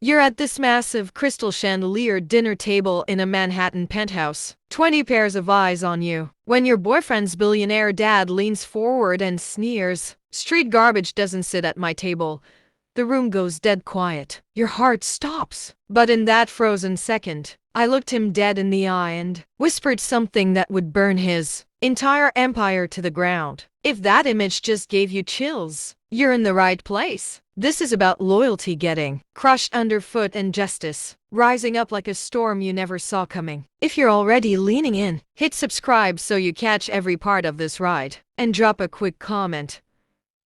You're at this massive crystal chandelier dinner table in a Manhattan penthouse. 20 pairs of eyes on you. When your boyfriend's billionaire dad leans forward and sneers, "Street garbage doesn't sit at my table." The room goes dead quiet. Your heart stops. But in that frozen second, I looked him dead in the eye and whispered something that would burn his entire empire to the ground. If that image just gave you chills, you're in the right place. This is about loyalty getting crushed underfoot and justice rising up like a storm you never saw coming. If you're already leaning in, hit subscribe so you catch every part of this ride. And drop a quick comment.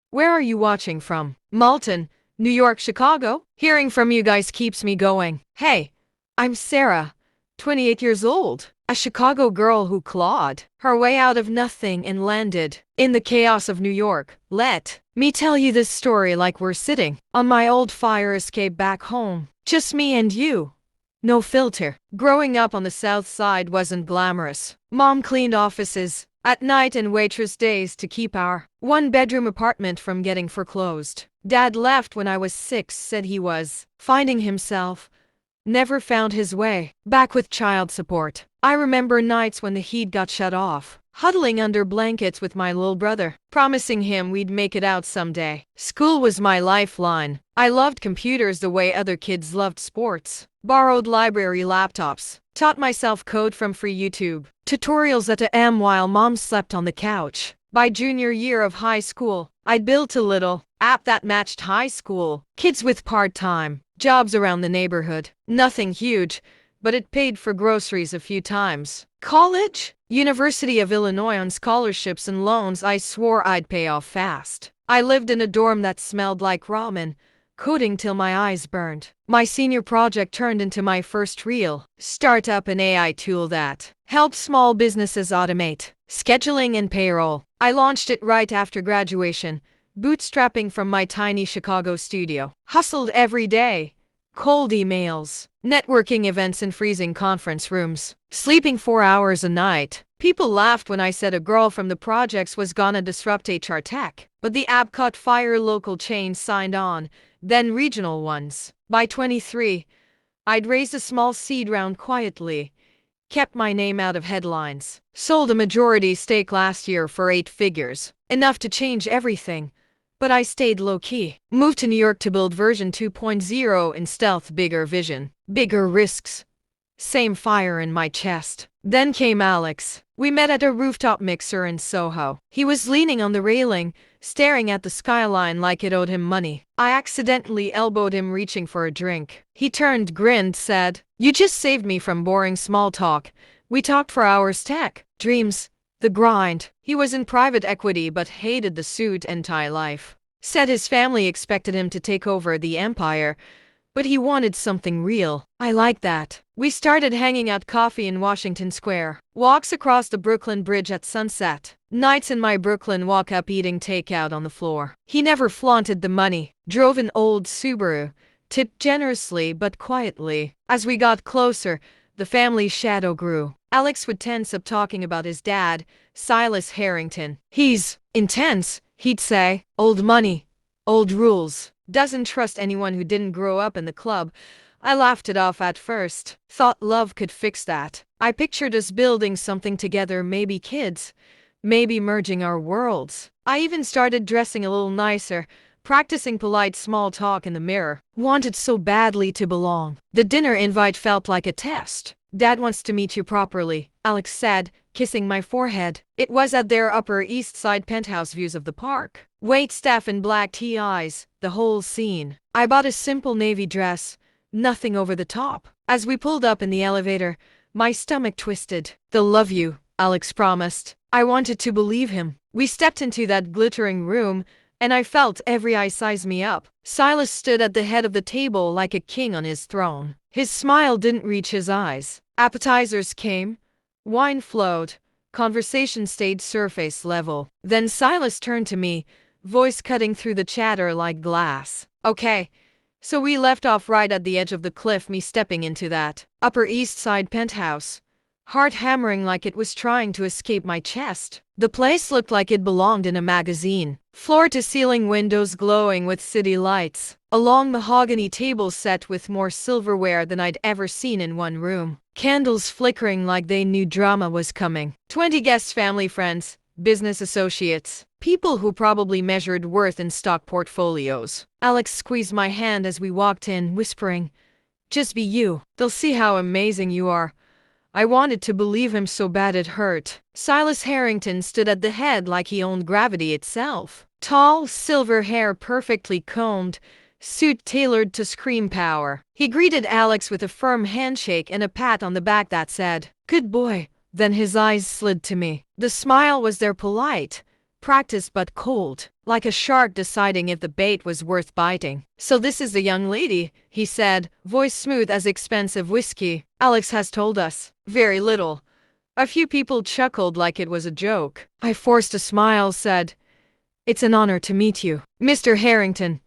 Where are you watching from? Malton, New York, Chicago? Hearing from you guys keeps me going. Hey, I'm Sarah, 28 years old, a Chicago girl who clawed her way out of nothing and landed in the chaos of New York. Let me tell you this story like we're sitting on my old fire escape back home. Just me and you. No filter. Growing up on the South Side wasn't glamorous. Mom cleaned offices at night and waitress days to keep our one-bedroom apartment from getting foreclosed. Dad left when I was 6, said he was finding himself. Never found his way back with child support. I remember nights when the heat got shut off, huddling under blankets with my little brother, promising him we'd make it out someday. School was my lifeline. I loved computers the way other kids loved sports. Borrowed library laptops. Taught myself code from free YouTube tutorials at a M while mom slept on the couch. By junior year of high school, I'd built a little app that matched high school kids with part-time jobs around the neighborhood. Nothing huge, but it paid for groceries a few times. College? University of Illinois on scholarships and loans I swore I'd pay off fast. I lived in a dorm that smelled like ramen, coding till my eyes burned. My senior project turned into my first real startup, an AI tool that helped small businesses automate scheduling and payroll. I launched it right after graduation, bootstrapping from my tiny Chicago studio. Hustled every day. Cold emails, networking events in freezing conference rooms, sleeping 4 hours a night. People laughed when I said a girl from the projects was gonna disrupt HR tech. But the app caught fire, local chains signed on, then regional ones. By 23, I'd raised a small seed round quietly, kept my name out of headlines, sold a majority stake last year for 8 figures, enough to change everything. But I stayed low-key. Moved to New York to build version 2.0 in stealth. Bigger vision, bigger risks, same fire in my chest. Then came Alex. We met at a rooftop mixer in Soho. He was leaning on the railing, staring at the skyline like it owed him money. I accidentally elbowed him, reaching for a drink. He turned, grinned, said, "You just saved me from boring small talk." We talked for hours, tech, dreams, the grind. He was in private equity but hated the suit and tie life. Said his family expected him to take over the empire, but he wanted something real. I liked that. We started hanging out, coffee in Washington Square, walks across the Brooklyn Bridge at sunset, nights in my Brooklyn walk-up eating takeout on the floor. He never flaunted the money, drove an old Subaru, tipped generously but quietly. As we got closer, the family's shadow grew. Alex would tense up talking about his dad, Silas Harrington. "He's intense," he'd say. "Old money, old rules. Doesn't trust anyone who didn't grow up in the club." I laughed it off at first. Thought love could fix that. I pictured us building something together, maybe kids, maybe merging our worlds. I even started dressing a little nicer, practicing polite small talk in the mirror. Wanted so badly to belong. The dinner invite felt like a test. "Dad wants to meet you properly," Alex said, kissing my forehead. It was at their Upper East Side penthouse, views of the park. Wait staff in black TIs, the whole scene. I bought a simple navy dress, nothing over the top. As we pulled up in the elevator, my stomach twisted. "They'll love you," Alex promised. I wanted to believe him. We stepped into that glittering room, and I felt every eye size me up. Silas stood at the head of the table like a king on his throne. His smile didn't reach his eyes. Appetizers came, wine flowed, conversation stayed surface level. Then Silas turned to me, voice cutting through the chatter like glass. "Okay, so we left off right at the edge of the cliff, me stepping into that Upper East Side penthouse, heart hammering like it was trying to escape my chest. The place looked like it belonged in a magazine. Floor to ceiling windows glowing with city lights. A long mahogany table set with more silverware than I'd ever seen in one room. Candles flickering like they knew drama was coming. 20 guests, family, friends, business associates, people who probably measured worth in stock portfolios. Alex squeezed my hand as we walked in, whispering, "Just be you. They'll see how amazing you are." I wanted to believe him so bad it hurt. Silas Harrington stood at the head like he owned gravity itself. Tall, silver hair perfectly combed, suit tailored to scream power. He greeted Alex with a firm handshake and a pat on the back that said, "Good boy." Then his eyes slid to me. The smile was there, polite, practiced but cold, like a shark deciding if the bait was worth biting. "So this is the young lady," he said, voice smooth as expensive whiskey. "Alex has told us very little." A few people chuckled like it was a joke. I forced a smile, said, "It's an honor to meet you, Mr. Harrington.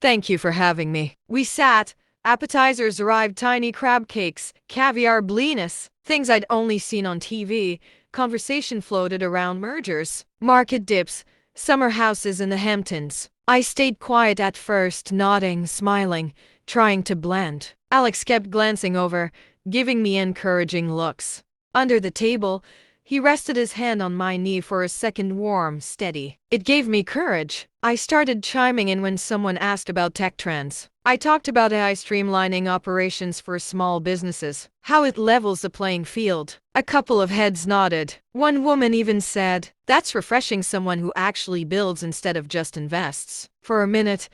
Thank you for having me." We sat. Appetizers arrived, tiny crab cakes, caviar blinis, things I'd only seen on TV. Conversation floated around mergers, market dips, summer houses in the Hamptons. I stayed quiet at first, nodding, smiling, trying to blend. Alex kept glancing over, giving me encouraging looks. Under the table, he rested his hand on my knee for a second, warm, steady. It gave me courage. I started chiming in when someone asked about tech trends. I talked about AI streamlining operations for small businesses, how it levels the playing field. A couple of heads nodded. One woman even said, "That's refreshing, someone who actually builds instead of just invests." For a minute,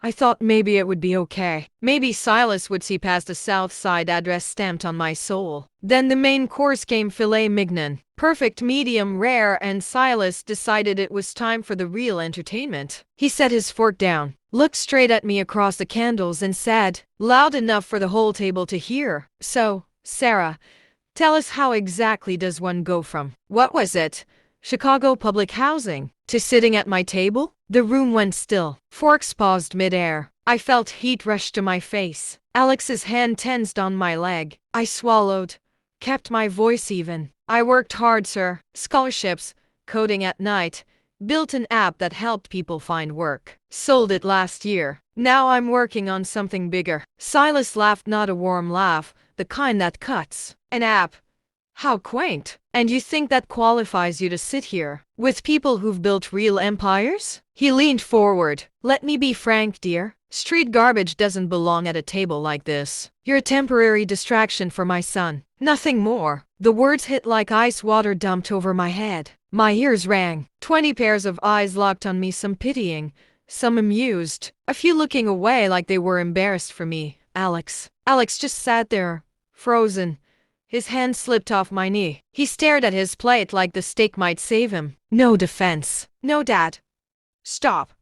I thought maybe it would be okay. Maybe Silas would see past the South Side address stamped on my soul. Then the main course came, filet mignon, perfect medium rare, and Silas decided it was time for the real entertainment. He set his fork down, looked straight at me across the candles, and said, loud enough for the whole table to hear, "So, Sarah, tell us, how exactly does one go from, what was it, Chicago public housing, to sitting at my table?" The room went still. Forks paused midair. I felt heat rush to my face. Alex's hand tensed on my leg. I swallowed, kept my voice even. "I worked hard, sir. Scholarships, coding at night, built an app that helped people find work. Sold it last year. Now I'm working on something bigger." Silas laughed, not a warm laugh, the kind that cuts. "An app? How quaint. And you think that qualifies you to sit here with people who've built real empires?" He leaned forward. "Let me be frank, dear. Street garbage doesn't belong at a table like this. You're a temporary distraction for my son. Nothing more." The words hit like ice water dumped over my head. My ears rang. 20 pairs of eyes locked on me, some pitying, some amused, a few looking away like they were embarrassed for me. Alex just sat there, frozen. His hand slipped off my knee. He stared at his plate like the steak might save him. "No defense. No, Dad. Stop.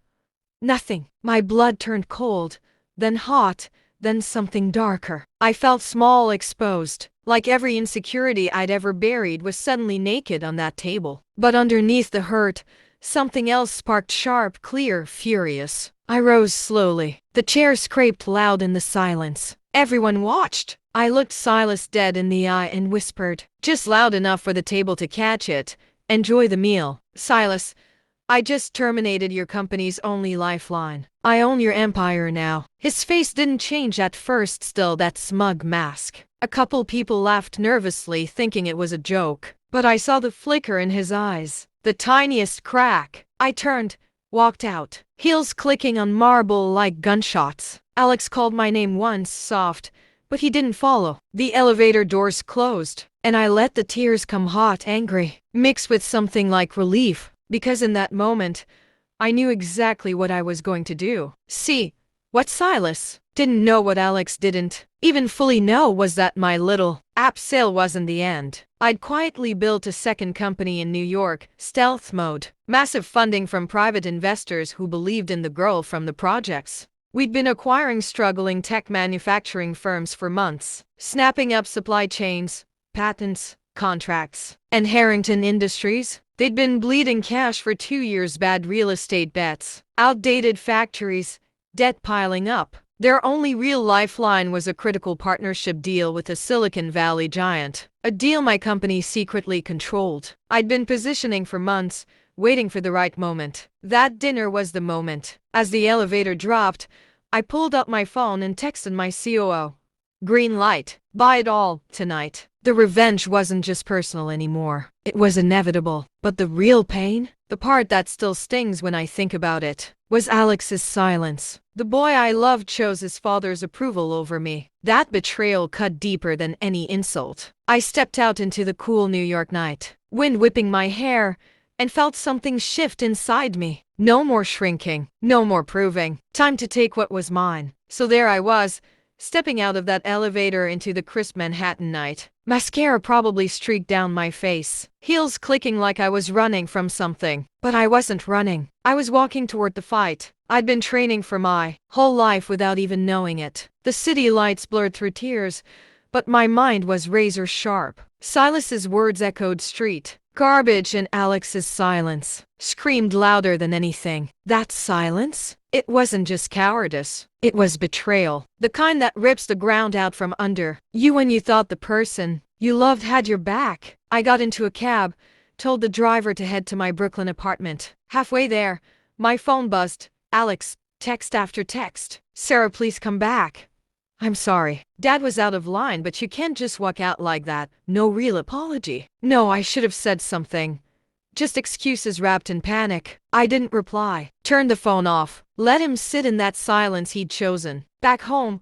Nothing." My blood turned cold, then hot, then something darker. I felt small, exposed, like every insecurity I'd ever buried was suddenly naked on that table. But underneath the hurt, something else sparked, sharp, clear, furious. I rose slowly. The chair scraped loud in the silence. Everyone watched. I looked Silas dead in the eye and whispered, just loud enough for the table to catch it, "Enjoy the meal. Silas, I just terminated your company's only lifeline. I own your empire now." His face didn't change at first, still that smug mask. A couple people laughed nervously, thinking it was a joke. But I saw the flicker in his eyes, the tiniest crack. I turned, walked out, heels clicking on marble like gunshots. Alex called my name once, soft, but he didn't follow. The elevator doors closed, and I let the tears come, hot, angry, mixed with something like relief. Because in that moment, I knew exactly what I was going to do. See, what Silas didn't know, what Alex didn't even fully know, was that my little app sale wasn't the end. I'd quietly built a second company in New York, stealth mode, massive funding from private investors who believed in the girl from the projects. We'd been acquiring struggling tech manufacturing firms for months, snapping up supply chains, patents, contracts. And Harrington Industries? They'd been bleeding cash for 2 years, bad real estate bets, outdated factories, debt piling up. Their only real lifeline was a critical partnership deal with a Silicon Valley giant, a deal my company secretly controlled. I'd been positioning for months, waiting for the right moment. That dinner was the moment. As the elevator dropped, I pulled up my phone and texted my COO. Green light. Buy it all, tonight. The revenge wasn't just personal anymore. It was inevitable. But the real pain? The part that still stings when I think about it, was Alex's silence. The boy I loved chose his father's approval over me. That betrayal cut deeper than any insult. I stepped out into the cool New York night, wind whipping my hair, and felt something shift inside me. No more shrinking, no more proving. Time to take what was mine. So there I was, stepping out of that elevator into the crisp Manhattan night. Mascara probably streaked down my face, heels clicking like I was running from something. But I wasn't running. I was walking toward the fight I'd been training for my whole life without even knowing it. The city lights blurred through tears, but my mind was razor sharp. Silas's words echoed street garbage, and Alex's silence screamed louder than anything. That silence? It wasn't just cowardice. It was betrayal. The kind that rips the ground out from under you when you thought the person you loved had your back. I got into a cab, told the driver to head to my Brooklyn apartment. Halfway there, my phone buzzed. Alex, text after text. Sarah, please come back. I'm sorry. Dad was out of line, but you can't just walk out like that. No real apology. No, I should have said something. Just excuses wrapped in panic. I didn't reply. Turned the phone off. Let him sit in that silence he'd chosen. Back home,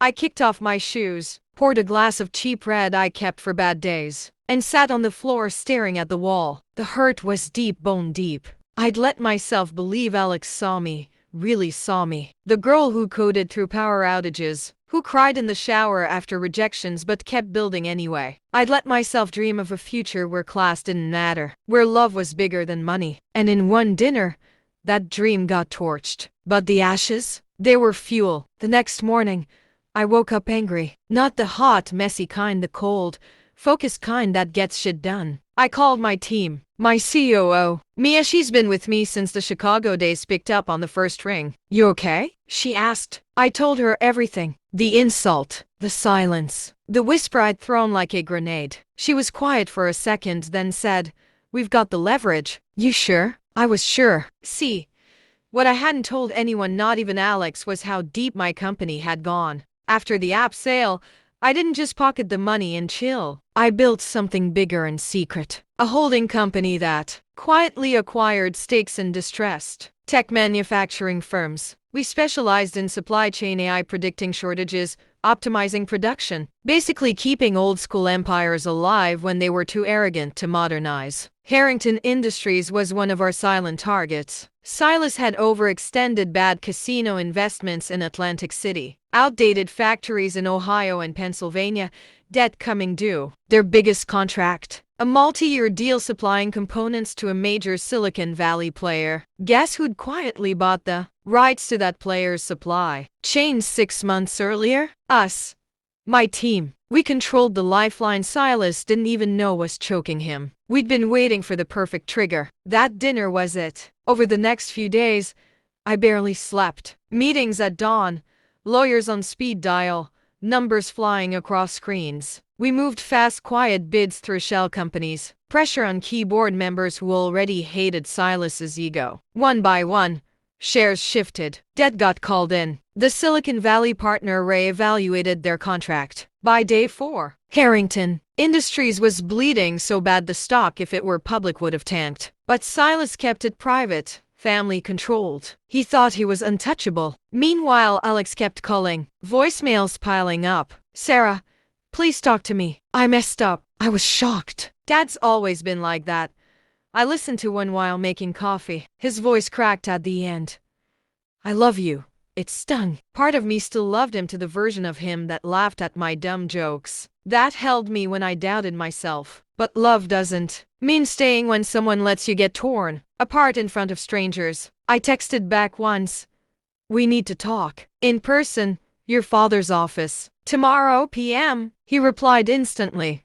I kicked off my shoes, poured a glass of cheap red I kept for bad days, and sat on the floor staring at the wall. The hurt was deep, bone deep. I'd let myself believe Alex saw me, really saw me. The girl who coded through power outages, who cried in the shower after rejections but kept building anyway. I'd let myself dream of a future where class didn't matter, where love was bigger than money. And in one dinner, that dream got torched. But the ashes? They were fuel. The next morning, I woke up angry. Not the hot, messy kind, the cold, focused kind that gets shit done. I called my team, my COO. Mia, she's been with me since the Chicago days, picked up on the first ring. You okay? She asked. I told her everything. The insult, the silence, the whisper I'd thrown like a grenade. She was quiet for a second, then said, "We've got the leverage." You sure? I was sure. See, what I hadn't told anyone, not even Alex, was how deep my company had gone. After the app sale, I didn't just pocket the money and chill. I built something bigger in secret. A holding company that quietly acquired stakes in distressed tech manufacturing firms. We specialized in supply chain AI, predicting shortages, optimizing production, basically keeping old-school empires alive when they were too arrogant to modernize. Harrington Industries was one of our silent targets. Silas had overextended, bad casino investments in Atlantic City, outdated factories in Ohio and Pennsylvania, debt coming due. Their biggest contract, a multi-year deal supplying components to a major Silicon Valley player. Guess who'd quietly bought the rights to that player's supply chain 6 months earlier? Us. My team. We controlled the lifeline Silas didn't even know was choking him. We'd been waiting for the perfect trigger. That dinner was it. Over the next few days, I barely slept. Meetings at dawn, lawyers on speed dial, numbers flying across screens. We moved fast, quiet bids through shell companies, pressure on key board members who already hated Silas's ego. One by one, shares shifted. Debt got called in. The Silicon Valley partner re-evaluated their contract. By day 4, Harrington Industries was bleeding so bad the stock, if it were public, would have tanked. But Silas kept it private, family controlled. He thought he was untouchable. Meanwhile, Alex kept calling, voicemails piling up. "Sarah, please talk to me. I messed up." I was shocked. Dad's always been like that. I listened to one while making coffee. His voice cracked at the end. "I love you." It stung. Part of me still loved him, to the version of him that laughed at my dumb jokes, that held me when I doubted myself. But love doesn't mean staying when someone lets you get torn apart in front of strangers. I texted back once, "We need to talk. In person, your father's office. Tomorrow p.m. He replied instantly,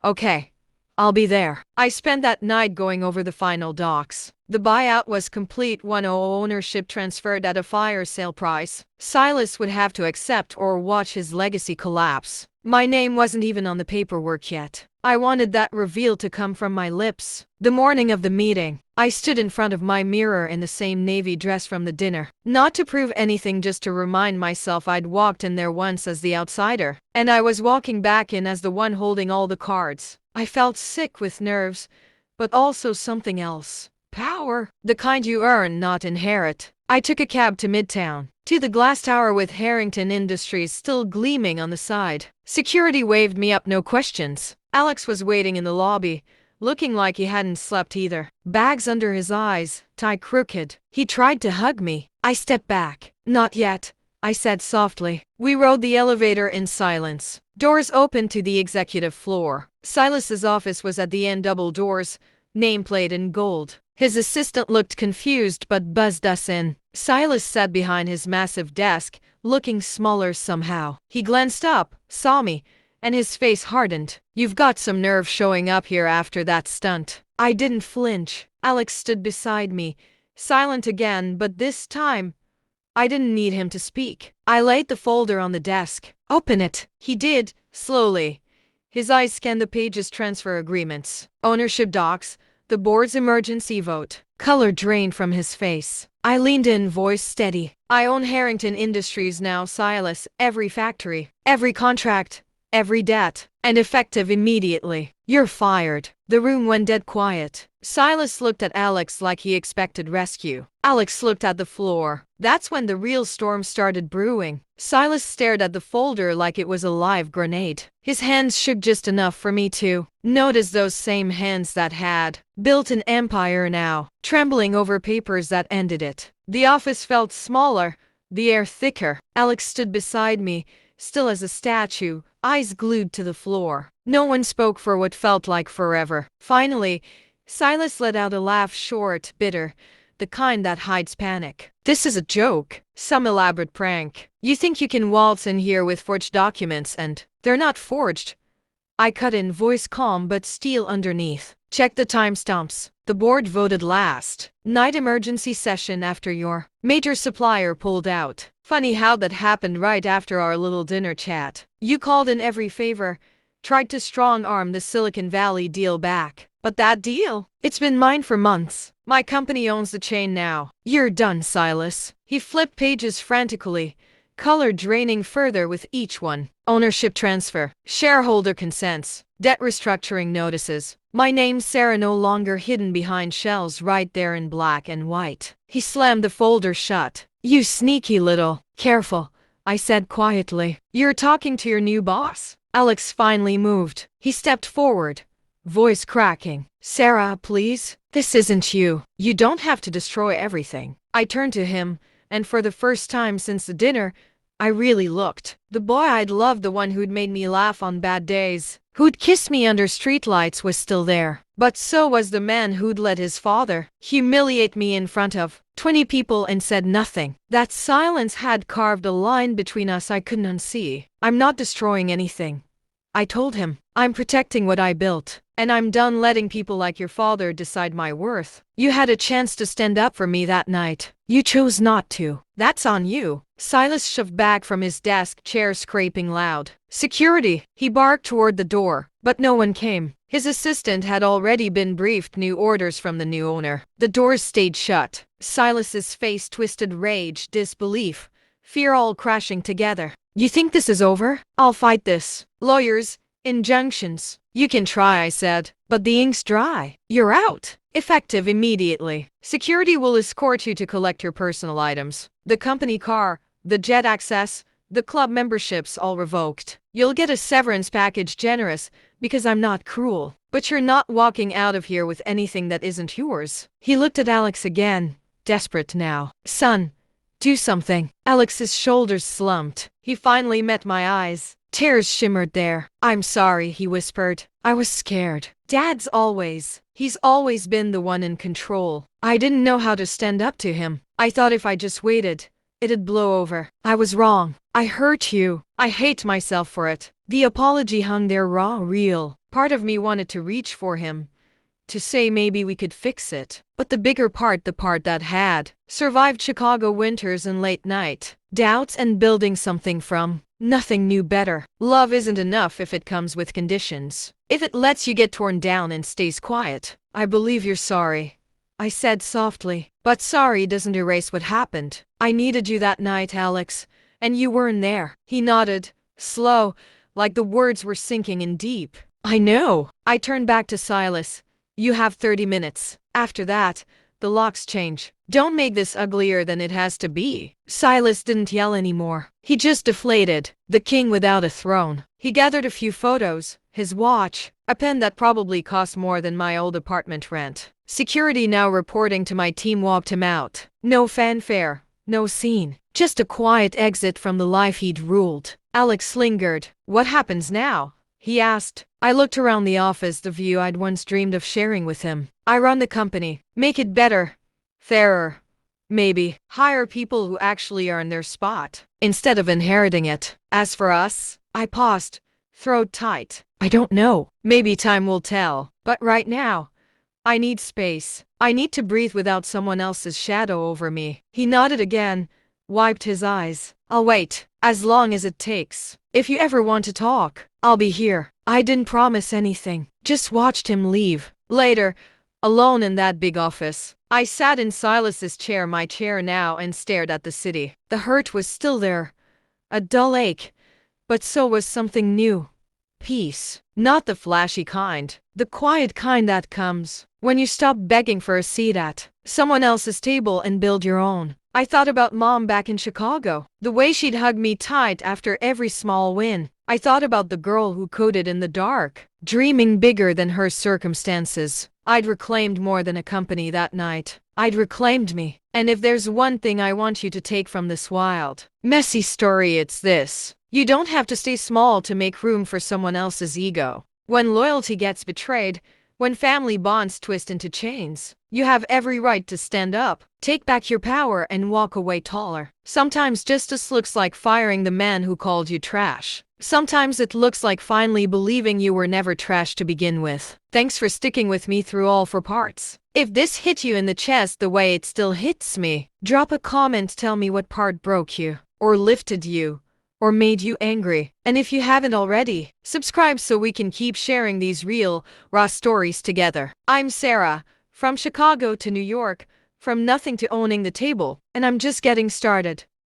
"Okay, I'll be there." I spent that night going over the final docs. The buyout was complete. 100 ownership transferred at a fire sale price. Silas would have to accept or watch his legacy collapse. My name wasn't even on the paperwork yet. I wanted that reveal to come from my lips. The morning of the meeting, I stood in front of my mirror in the same navy dress from the dinner. Not to prove anything, just to remind myself I'd walked in there once as the outsider. And I was walking back in as the one holding all the cards. I felt sick with nerves, but also something else. Power. The kind you earn, not inherit. I took a cab to Midtown, to the glass tower with Harrington Industries still gleaming on the side. Security waved me up, no questions. Alex was waiting in the lobby, looking like he hadn't slept either. Bags under his eyes, tie crooked. He tried to hug me. I stepped back. Not yet, I said softly. We rode the elevator in silence. Doors opened to the executive floor. Silas's office was at the end, double doors, nameplate in gold. His assistant looked confused but buzzed us in. Silas sat behind his massive desk, looking smaller somehow. He glanced up, saw me, and his face hardened. You've got some nerve showing up here after that stunt. I didn't flinch. Alex stood beside me, silent again, but this time, I didn't need him to speak. I laid the folder on the desk. Open it. He did, slowly. His eyes scanned the pages, transfer agreements, ownership docs, the board's emergency vote. Color drained from his face. I leaned in, voice steady. I own Harrington Industries now, Silas. Every factory, every contract, every debt, and effective immediately. You're fired. The room went dead quiet. Silas looked at Alex like he expected rescue. Alex looked at the floor. That's when the real storm started brewing. Silas stared at the folder like it was a live grenade. His hands shook just enough for me to notice those same hands that had built an empire now, trembling over papers that ended it. The office felt smaller, the air thicker. Alex stood beside me, still as a statue, eyes glued to the floor. No one spoke for what felt like forever. Finally, Silas let out a laugh, short, bitter, the kind that hides panic. This is a joke, some elaborate prank. You think you can waltz in here with forged documents and they're not forged. I cut in, voice calm but steel underneath. Check the timestamps. The board voted last night emergency session after your major supplier pulled out. Funny how that happened right after our little dinner chat. You called in every favor, tried to strong-arm the Silicon Valley deal back. But that deal? It's been mine for months. My company owns the chain now. You're done, Silas. He flipped pages frantically, color draining further with each one. Ownership transfer, shareholder consents, debt restructuring notices. My name's Sarah, no longer hidden behind shells, right there in black and white. He slammed the folder shut. You sneaky little. Careful, I said quietly. You're talking to your new boss. Alex finally moved. He stepped forward, voice cracking. Sarah, please. This isn't you. You don't have to destroy everything. I turned to him, and for the first time since the dinner, I really looked. The boy I'd loved, the one who'd made me laugh on bad days, who'd kiss me under streetlights, was still there. But so was the man who'd let his father humiliate me in front of 20 people and said nothing. That silence had carved a line between us I couldn't unsee. I'm not destroying anything, I told him. I'm protecting what I built, and I'm done letting people like your father decide my worth. You had a chance to stand up for me that night. You chose not to. That's on you. Silas shoved back from his desk, chair scraping loud. Security! He barked toward the door, but no one came. His assistant had already been briefed, new orders from the new owner. The doors stayed shut. Silas's face twisted, rage, disbelief, fear all crashing together. You think this is over? I'll fight this. Lawyers, injunctions. You can try, I said, but the ink's dry. You're out. Effective immediately. Security will escort you to collect your personal items. The company car, the jet access, the club memberships, all revoked. You'll get a severance package, generous, because I'm not cruel. But you're not walking out of here with anything that isn't yours. He looked at Alex again, desperate now. Son, do something. Alex's shoulders slumped. He finally met my eyes. Tears shimmered there. I'm sorry, he whispered. I was scared. Dad's always. He's always been the one in control. I didn't know how to stand up to him. I thought if I just waited, it'd blow over. I was wrong. I hurt you. I hate myself for it. The apology hung there, raw, real. Part of me wanted to reach for him, to say maybe we could fix it. But the bigger part, the part that had survived Chicago winters and late night doubts and building something from nothing, knew better. Love isn't enough if it comes with conditions. If it lets you get torn down and stays quiet. I believe you're sorry, I said softly. But sorry doesn't erase what happened. I needed you that night, Alex, and you weren't there. He nodded, slow, like the words were sinking in deep. I know. I turned back to Silas. You have 30 minutes. After that, the locks change. Don't make this uglier than it has to be. Silas didn't yell anymore. He just deflated, the king without a throne. He gathered a few photos, his watch, a pen that probably cost more than my old apartment rent. Security now reporting to my team walked him out. No fanfare, no scene, just a quiet exit from the life he'd ruled. Alex lingered. What happens now? He asked. I looked around the office, the view I'd once dreamed of sharing with him. I run the company. Make it better. Fairer. Maybe. Hire people who actually earn their spot, instead of inheriting it. As for us, I paused, throat tight. I don't know. Maybe time will tell. But right now, I need space. I need to breathe without someone else's shadow over me. He nodded again, wiped his eyes. I'll wait, as long as it takes. If you ever want to talk, I'll be here. I didn't promise anything, just watched him leave. Later, alone in that big office, I sat in Silas's chair, my chair now, and stared at the city. The hurt was still there, a dull ache, but so was something new. Peace. Not the flashy kind, the quiet kind that comes when you stop begging for a seat at someone else's table and build your own. I thought about Mom back in Chicago, the way she'd hug me tight after every small win. I thought about the girl who coded in the dark, dreaming bigger than her circumstances. I'd reclaimed more than a company that night. I'd reclaimed me. And if there's one thing I want you to take from this wild, messy story, it's this. You don't have to stay small to make room for someone else's ego. When loyalty gets betrayed, when family bonds twist into chains, you have every right to stand up, take back your power, and walk away taller. Sometimes justice looks like firing the man who called you trash. Sometimes it looks like finally believing you were never trash to begin with. Thanks for sticking with me through all 4 parts. If this hit you in the chest the way it still hits me, drop a comment, tell me what part broke you, or lifted you, or made you angry. And if you haven't already, subscribe so we can keep sharing these real, raw stories together. I'm Sarah, from Chicago to New York, from nothing to owning the table, and I'm just getting started.